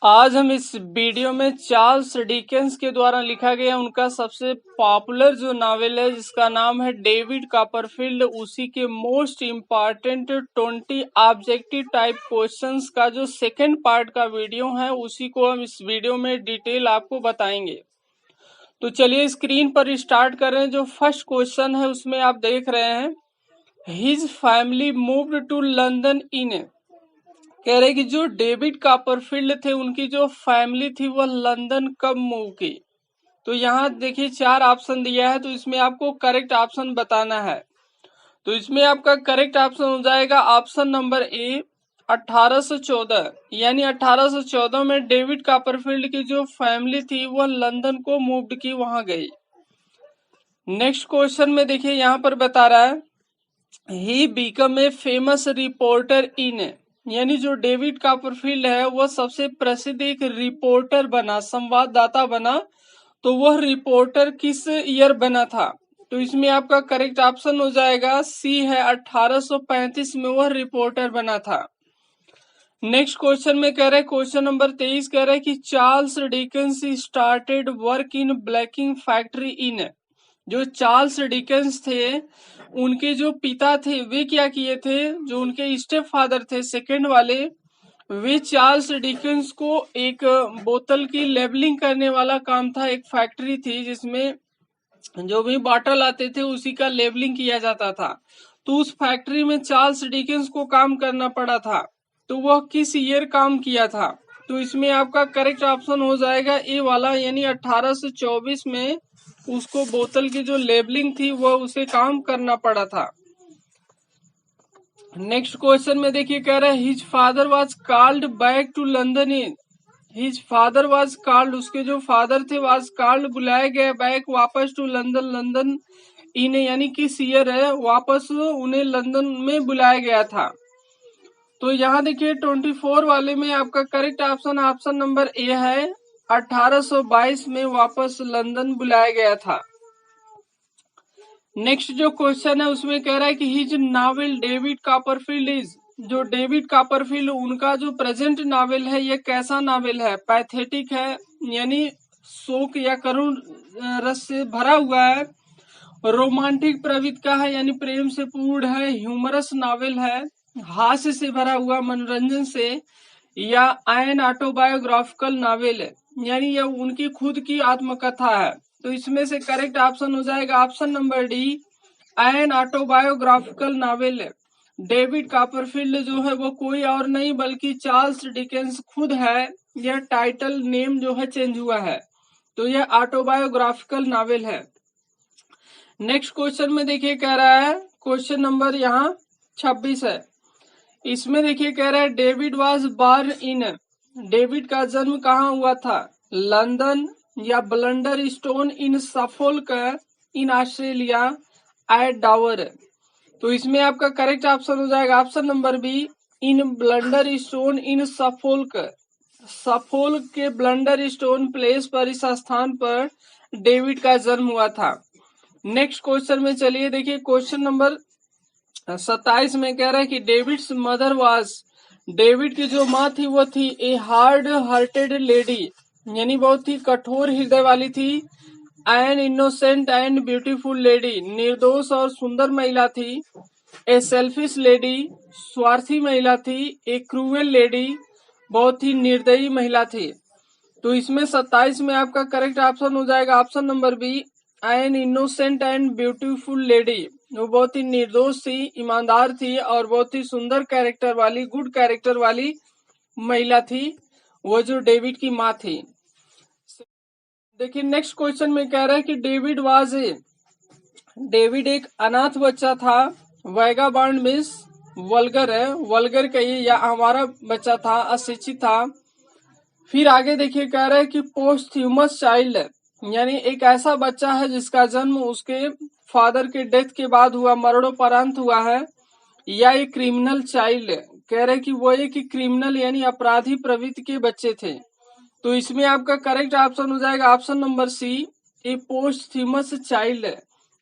आज हम इस वीडियो में चार्ल्स डिकेंस के द्वारा लिखा गया उनका सबसे पॉपुलर जो नावल है जिसका नाम है डेविड कॉपरफील्ड, उसी के most important 20 objective type questions का जो सेकंड पार्ट का वीडियो है उसी को हम इस वीडियो में डिटेल आपको बताएंगे। तो चलिए स्क्रीन पर स्टार्ट करें। जो फर्स्ट क्वेश्चन है उसमें आप देख रहे हैं, his family moved to London in, कह रहे कि जो डेविड कॉपरफील्ड थे उनकी जो फैमिली थी वह लंदन कब मूव की। तो यहाँ देखिए 4 ऑप्शन दिया है, तो इसमें आपको करेक्ट ऑप्शन बताना है। तो इसमें आपका करेक्ट ऑप्शन हो जाएगा ऑप्शन नंबर ए 1814, यानी 1814 में डेविड कॉपरफील्ड की जो फैमिली थी वह लंदन को मूव्ड की, वहां गई। नेक्स्ट क्वेश्चन में देखिए यहाँ पर बता रहा है, he become a famous reporter in, यानी जो डेविड कॉपरफील्ड है वह सबसे प्रसिद्ध एक रिपोर्टर बना, संवाददाता बना। तो वह रिपोर्टर किस ईयर बना था? तो इसमें आपका करेक्ट ऑप्शन हो जाएगा सी है, 1835 में वह रिपोर्टर बना था। नेक्स्ट क्वेश्चन में कह रहे हैं, क्वेश्चन नंबर 23 कह रहे हैं कि Charles Dickens started work in blacking factory in, जो चार्ल्स डिकेंस थे उनके जो पिता थे वे क्या किए थे, जो उनके स्टेप फादर थे सेकंड वाले, वे चार्ल्स डिकेंस को एक बोतल की लेबलिंग करने वाला काम था। एक फैक्ट्री थी जिसमें जो भी बॉटल आते थे उसी का लेबलिंग किया जाता था। तो उस फैक्ट्री में चार्ल्स डिकेंस को काम करना पड़ा था। तो वह किस ईयर काम किया था? तो इसमें आपका करेक्ट ऑप्शन हो जाएगा ए वाला, यानी 1824 में उसको बोतल की जो लेबलिंग थी वह उसे काम करना पड़ा था। नेक्स्ट क्वेश्चन में देखिए कह रहा है, his father was called back to London in, his father was called, उसके जो फादर थे वाज कॉल्ड बुलाया गया बैक वापस टू लंदन, लंदन इन यानी किस ईयर है, वापस उन्हें लंदन में बुलाया गया था। तो यहाँ देखिए 24 वाले में आपका correct option option number A है, 1822 में वापस लंदन बुलाया गया था। नेक्स्ट जो क्वेश्चन है उसमें कह रहा है कि his novel David Copperfield is, जो डेविड कॉपरफील्ड उनका जो प्रेजेंट नावल है यह कैसा नावल है? पैथेटिक है, यानी शोक या करुण रस से भरा हुआ है, रोमांटिक प्रवृत्ति का है यानी प्रेम से पूर्ण है, ह्यूमरस नावल है, हास्य से भरा हुआ मनोरंजन से, या एन ऑटोबायोग्राफिकल नावल है यानी यह उनकी खुद की आत्मकथा है। तो इसमें से करेक्ट ऑप्शन हो जाएगा option number D, N autobiographical novel है। डेविड कॉपरफील्ड जो है वो कोई और नहीं बल्कि चार्ल्स डिकेंस खुद है, यह टाइटल नेम जो है चेंज हुआ है। तो यह ऑटोबायोग्राफिकल नावल है। नेक्स्ट क्वेश्चन में देखिए कह रहा है, क्वेश्चन नंबर यहाँ 26 है, इसमें देखिए कह रहा है David was born in, David का जन्म कहाँ हुआ था? लंदन या Blunderstone in Suffolk in Australia at Dover. तो इसमें आपका करेक्ट ऑप्शन हो जाएगा option number B, in Blunderstone in Suffolk, Suffolk के ब्लंडर स्टोन प्लेस पर, इस स्थान पर डेविड का जन्म हुआ था। नेक्स्ट क्वेश्चन में चलिए देखिए, क्वेश्चन नंबर 27 में कह रहा है कि डेविड्स मदर वाज, डेविड की जो माँ थी वो थी ए हार्ड हार्टेड लेडी, यानी बहुत ही कठोर हृदय वाली थी, N innocent and beautiful lady, निर्दोष और सुंदर महिला थी, ए सेल्फिश लेडी, स्वार्थी महिला थी, ए क्रूएल लेडी, बहुत ही निर्दयी महिला थी। तो इसमें 27 में आपका करेक्ट ऑप्शन हो जाएगा option number B, an innocent and beautiful lady, वो बहुत ही निर्दोष थी, ईमानदार थी और बहुत ही सुंदर कैरेक्टर वाली, गुड कैरेक्टर वाली महिला थी, वो जो डेविड की माँ थी। देखिए नेक्स्ट क्वेश्चन में कह रहा है कि डेविड वाज ए, डेविड एक अनाथ बच्चा था, वैगाबॉन्ड मीन्स वल्गर है, वल्गर कहिए या हमारा बच्चा था, अशिक्षित था। फिर आगे देखिए कह रहा है कि पोस्थ्यूमस चाइल्ड, यानी एक ऐसा बच्चा है जिसका जन्म उसके फादर के डेथ के बाद हुआ, मरणोपरांत हुआ है, या एक क्रिमिनल चाइल्ड, कह रहे कि वो एक क्रिमिनल यानी अपराधी प्रवृत्ति के बच्चे थे। तो इसमें आपका करेक्ट ऑप्शन हो जाएगा ऑप्शन नंबर सी, ए पोस्थ्यूमस चाइल्ड,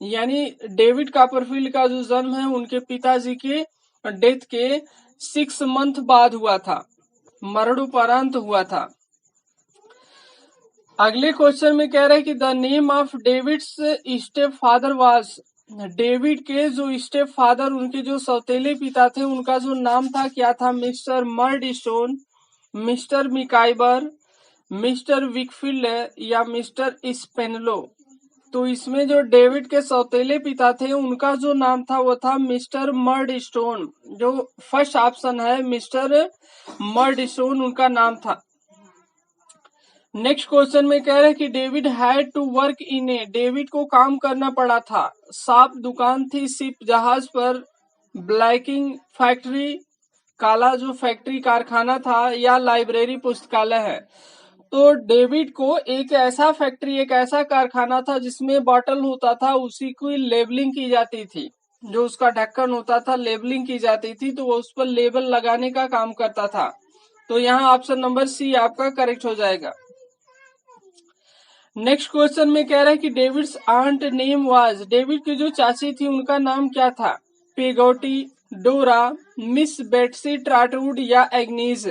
यानी डेविड कॉपरफील्ड का जो जन्म है उनके पिताजी के डेथ के 6 मंथ बाद हुआ था, मरणोपरांत हुआ था। अगले क्वेश्चन में कह रहा है कि the name of David's step father was, David के जो स्टेप फादर, उनके जो सौतेले पिता थे, उनका जो नाम था क्या था? मिस्टर मर्डस्टोन, मिस्टर मिकाइबर, मिस्टर विकफील्ड या मिस्टर स्पेनलो। तो इसमें जो डेविड के सौतेले पिता थे उनका जो नाम था वो था मिस्टर मर्डस्टोन। जो फर्स्ट ऑप्शन है मिस्टर मर्डस्टोन उनका नाम था। नेक्स्ट क्वेश्चन में कह रहे हैं कि David had to work in a, David को काम करना पड़ा था। साफ दुकान थी, शिप जहाज पर, ब्लैकिंग फैक्ट्री काला जो फैक्ट्री कारखाना था, या लाइब्रेरी पुस्तकालय है। तो डेविड को एक ऐसा फैक्ट्री, एक ऐसा कारखाना था जिसमें बॉटल होता था, उसी की लेबलिंग की जाती थी, जो उसका ढक्कन होता था लेबलिंग की जाती थी, तो वो उस पर लेबल लगाने का काम करता था। तो यहाँ ऑप्शन नंबर सी आपका करेक्ट हो जाएगा। नेक्स्ट क्वेश्चन में कह रहा है कि David's aunt name was, David की जो चाची थी उनका नाम क्या था? पेगोटी, डोरा, मिस बेट्सी ट्राटवुड या एग्नीज।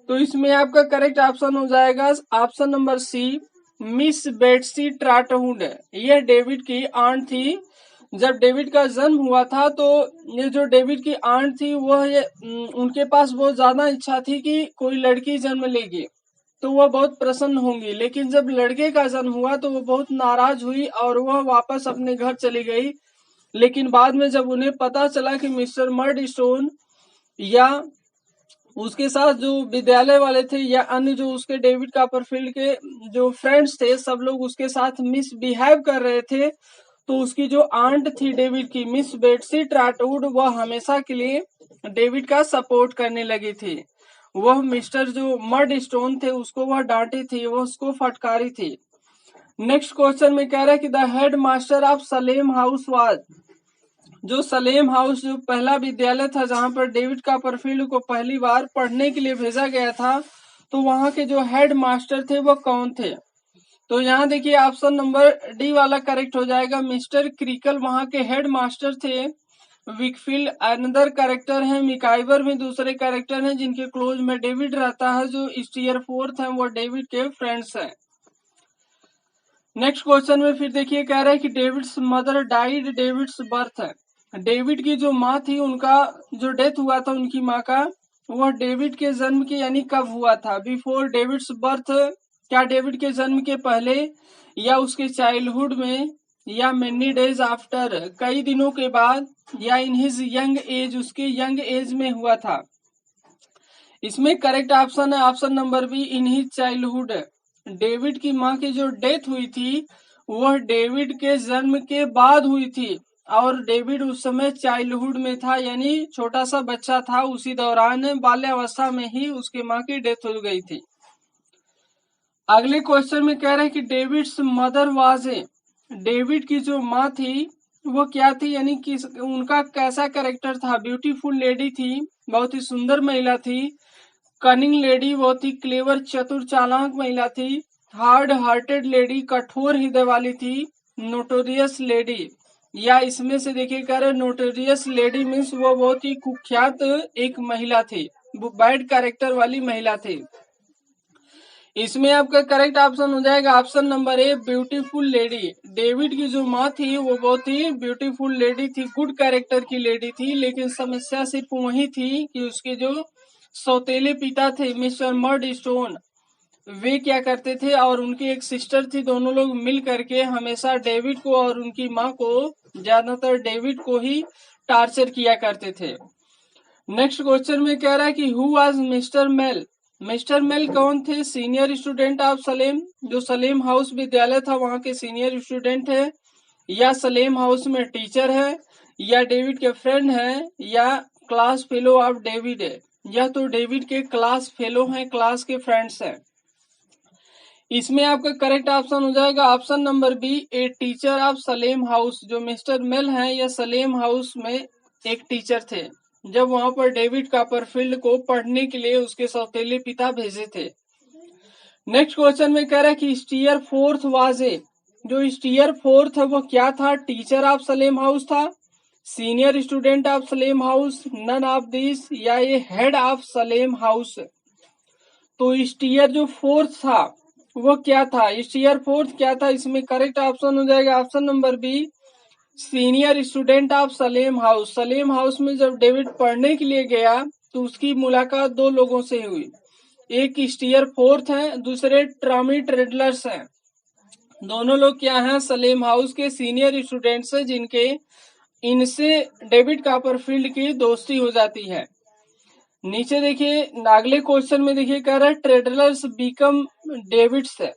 तो इसमें आपका करेक्ट ऑप्शन हो जाएगा option number C, miss Betsey Trotwood. यह डेविड की आंट थी। जब डेविड का जन्म हुआ था तो ये जो डेविड की आंट थी वह उनके पास बहुत ज्यादा इच्छा थी कि कोई लड़की जन्म लेगी तो वह बहुत प्रसन्न होंगी, लेकिन जब लड़के का जन्म हुआ तो वह बहुत नाराज हुई और वह वापस अपने घर चली गई। लेकिन बाद में जब उन्हें पता चला कि मिस्टर मर्डस्टोन या उसके साथ जो विद्यालय वाले थे या अन्य जो उसके डेविड कॉपरफील्ड के जो फ्रेंड्स थे सब लोग उसके साथ मिसबिहेव कर रहे थे, तो उसकी जो आंट थी डेविड की, मिस बेट्सी ट्राटवुड, वह हमेशा के लिए डेविड का सपोर्ट करने लगी थी। वह मिस्टर जो मर्डस्टोन थे उसको वह डांटी थी, वह उसको फटकारी थी। नेक्स्ट क्वेश्चन में कह रहा है कि the head master of Salem house was, जो सलेम हाउस जो पहला विद्यालय था जहां पर डेविड कॉपरफील्ड को पहली बार पढ़ने के लिए भेजा गया था, तो वहां के जो हेड मास्टर थे वो कौन थे? तो यहाँ देखिए ऑप्शन नंबर डी वाला करेक्ट हो जाएगा, मिस्टर क्रिकल वहां के हेड मास्टर थे। विकफील्ड अनदर कैरेक्टर है, मिकाइबर भी दूसरे कैरेक्टर हैं जिनके क्लोज में डेविड रहता है। जो स्टीयर फोर्थ है वो डेविड के फ्रेंड्स हैं। नेक्स्ट क्वेश्चन में फिर देखिए कह रहा है कि David's mother died David's birth है, डेविड की जो माँ थी उनका जो डेथ हुआ था उनकी माँ का, वह डेविड के जन्म के यानी कब हुआ था? बिफोर डेविड्स बर्थ, क्या डेविड के जन्म के पहले या उसके चाइल्डहुड में, या मेनी डेज आफ्टर कई दिनों के बाद, या इन हिज यंग एज उसके यंग एज में हुआ था? इसमें करेक्ट ऑप्शन है option number B, in his childhood. David की माँ की जो डेथ हुई थी वह डेविड के जन्म के बाद हुई थी और डेविड उस समय चाइल्डहुड में था, यानी छोटा सा बच्चा था। उसी दौरान बाल्यावस्था में ही उसकी माँ की डेथ हो गई थी। अगले क्वेश्चन में कह रहे हैं कि David's mother was a, David की जो माँ थी वो क्या थी, यानी कि उनका कैसा कैरेक्टर था? ब्यूटीफुल लेडी थी, बहुत ही सुंदर महिला थी। कनिंग लेडी, बहुत ही क्लेवर चतुर चालाक महिला थी। हार्ड हार्टेड लेडी, कठोर हृदय वाली थी। नोटोरियस लेडी, या इसमें से देखिए कह रहे नोटोरियस लेडी मीन्स वो बहुत ही कुख्यात एक महिला थी, बैड कैरेक्टर वाली महिला थी। इसमें आपका करेक्ट ऑप्शन हो जाएगा option number A, beautiful lady. David की जो माँ थी वो बहुत ही ब्यूटीफुल लेडी थी, गुड कैरेक्टर की लेडी थी, लेकिन समस्या सिर्फ वही थी कि उसके जो सौतेले पिता थे मिस्टर मर्डस्टोन, वे क्या करते थे और उनकी एक सिस्टर थी, दोनों लोग मिल करके हमेशा डेविड को और उनकी माँ को, ज्यादातर डेविड को ही टार्चर किया करते थे। नेक्स्ट क्वेश्चन में कह रहा है कि who was mister Mell, mister Mell कौन थे? सीनियर स्टूडेंट ऑफ सलेम, जो सलेम हाउस विद्यालय था वहां के सीनियर स्टूडेंट है, या सलेम हाउस में टीचर है, या डेविड के फ्रेंड है, या क्लास फेलो ऑफ डेविड है, या तो डेविड के क्लास फेलो हैं, क्लास के फ्रेंड्स हैं। इसमें आपका करेक्ट ऑप्शन हो जाएगा option number B, a teacher of Salem House. जो मिस्टर मेल हैं यह सलेम हाउस में एक टीचर थे जब वहां पर डेविड कॉपरफील्ड को पढ़ने के लिए उसके सौतेले पिता भेजे थे। नेक्स्ट क्वेश्चन में कह रहा है कि स्टीयर फोर्थ वाज ए, जो स्टीयर फोर्थ है वो क्या था? टीचर ऑफ सलेम हाउस था, senior student of Salem House, none of this, या ये हेड ऑफ सलेम हाउस। तो स्टीयर जो फोर्थ था वो क्या था, स्टीयर फोर्थ क्या था, इसमें करेक्ट ऑप्शन हो जाएगा option number B, senior student of Salem House. Salem House में जब डेविड पढ़ने के लिए गया तो उसकी मुलाकात दो लोगों से हुई, एक स्टीयर फोर्थ है, दूसरे ट्रॉमी ट्रेडलर्स हैं। दोनों लोग क्या हैं, सलेम हाउस के सीनियर स्टूडेंट्स हैं, जिनके इनसे डेविड कॉपरफील्ड की दोस्ती हो जाती है। नीचे देखिए अगले क्वेश्चन में देखिए कह रहा है ट्रेडलर्स बिकम डेविड्स है।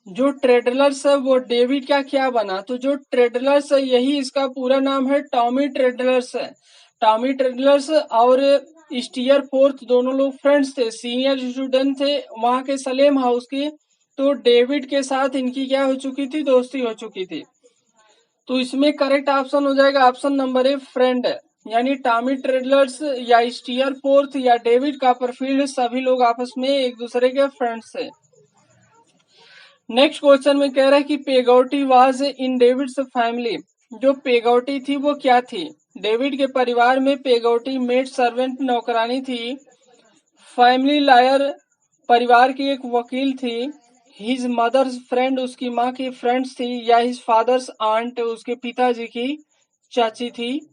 जो ट्रेडलर्स है वो डेविड का क्या बना, तो जो ट्रेडलर्स है यही इसका पूरा नाम है, टॉमी ट्रेडलर्स है। टॉमी ट्रेडलर्स और स्टीयर फोर्थ दोनों लोग फ्रेंड्स थे, सीनियर स्टूडेंट थे वहां के सलेम हाउस के। तो डेविड के साथ इनकी क्या हो चुकी थी, दोस्ती हो चुकी थी। तो इसमें करेक्ट ऑप्शन हो जाएगा ऑप्शन नंबर ए, फ्रेंड। यानी टॉमी ट्रेडलर्स या स्टीयर फोर्थ या डेविड कॉपरफील्ड सभी लोग आपस में एक दूसरे के फ्रेंड्स थे। नेक्स्ट क्वेश्चन में कह रहा है कि Peggotty was in David's family. जो पेगौटी थी वो क्या थी, डेविड के परिवार में पेगौटी मेड सर्वेंट नौकरानी थी, फैमिली लॉयर परिवार की एक वकील थी, हिज मदर्स फ्रेंड उसकी माँ की फ्रेंड्स थी, या हिज फादर्स आंट उसके पिताजी की चाची थी।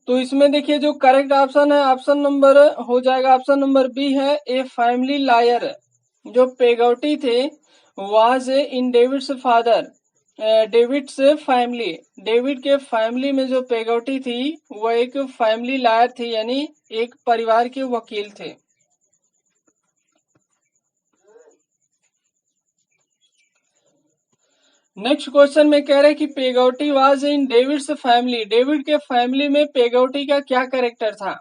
तो इसमें देखिए जो करेक्ट ऑप्शन है ऑप्शन नंबर हो जाएगा ऑप्शन नंबर बी है, ए फैमिली लॉयर। जो पेगौटी थे was in David's father, David's family, David के फैमिली में जो पेगौटी थी वो एक फैमिली लॉयर थी, यानी एक परिवार के वकील थे। नेक्स्ट क्वेश्चन में कह रहे हैं कि Peggotty was in David's family. David के फैमिली में पेगौटी का क्या कैरेक्टर था,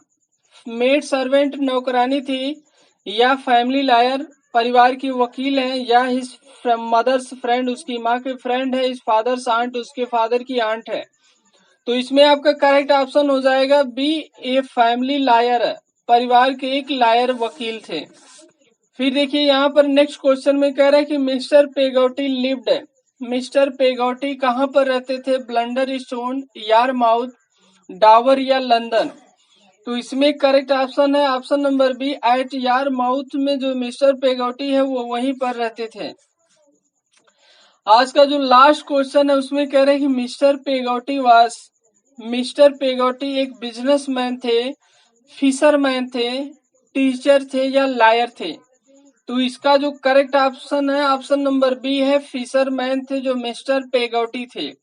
मेड सर्वेंट नौकरानी थी, या फैमिली लॉयर परिवार की वकील है, या हिज मदर्स फ्रेंड उसकी माँ के फ्रेंड है, हिज फादर्स आंट उसके फादर की आंट है। तो इसमें आपका करेक्ट ऑप्शन हो जाएगा बी, ए फैमिली लॉयर, परिवार के एक लॉयर वकील थे। फिर देखिए यहाँ पर नेक्स्ट क्वेश्चन में कह रहा है कि मिस्टर पेगौटी लिव्ड, मिस्टर पेगौटी कहाँ पर रहते थे, ब्लंडर स्टोन, यारमाउथ, डावर या लंदन। तो इसमें करेक्ट ऑप्शन है option number B, at Yarmouth में जो मिस्टर पेगौटी है वो वहीं पर रहते थे। आज का जो लास्ट क्वेश्चन है उसमें कह रहे हैं कि मिस्टर पेगौटी एक बिजनेसमैन थे, फिशरमैन थे, टीचर थे या लायर थे। तो इसका जो करेक्ट ऑप्शन है ऑप्शन नंबर बी है, फिशरमैन थे जो मिस्टर पेगौटी थे।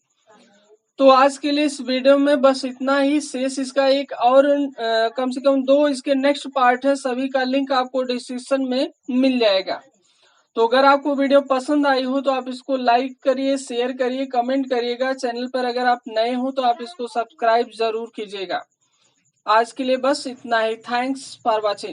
तो आज के लिए इस वीडियो में बस इतना ही, शेष इसका एक और कम से कम 2 इसके नेक्स्ट पार्ट है, सभी का लिंक आपको डिस्क्रिप्शन में मिल जाएगा। तो अगर आपको वीडियो पसंद आई हो तो आप इसको लाइक करिए, शेयर करिए, कमेंट करिएगा। चैनल पर अगर आप नए हो तो आप इसको सब्सक्राइब जरूर कीजिएगा। आज के लिए बस इतना ही, थैंक्स फॉर वॉचिंग।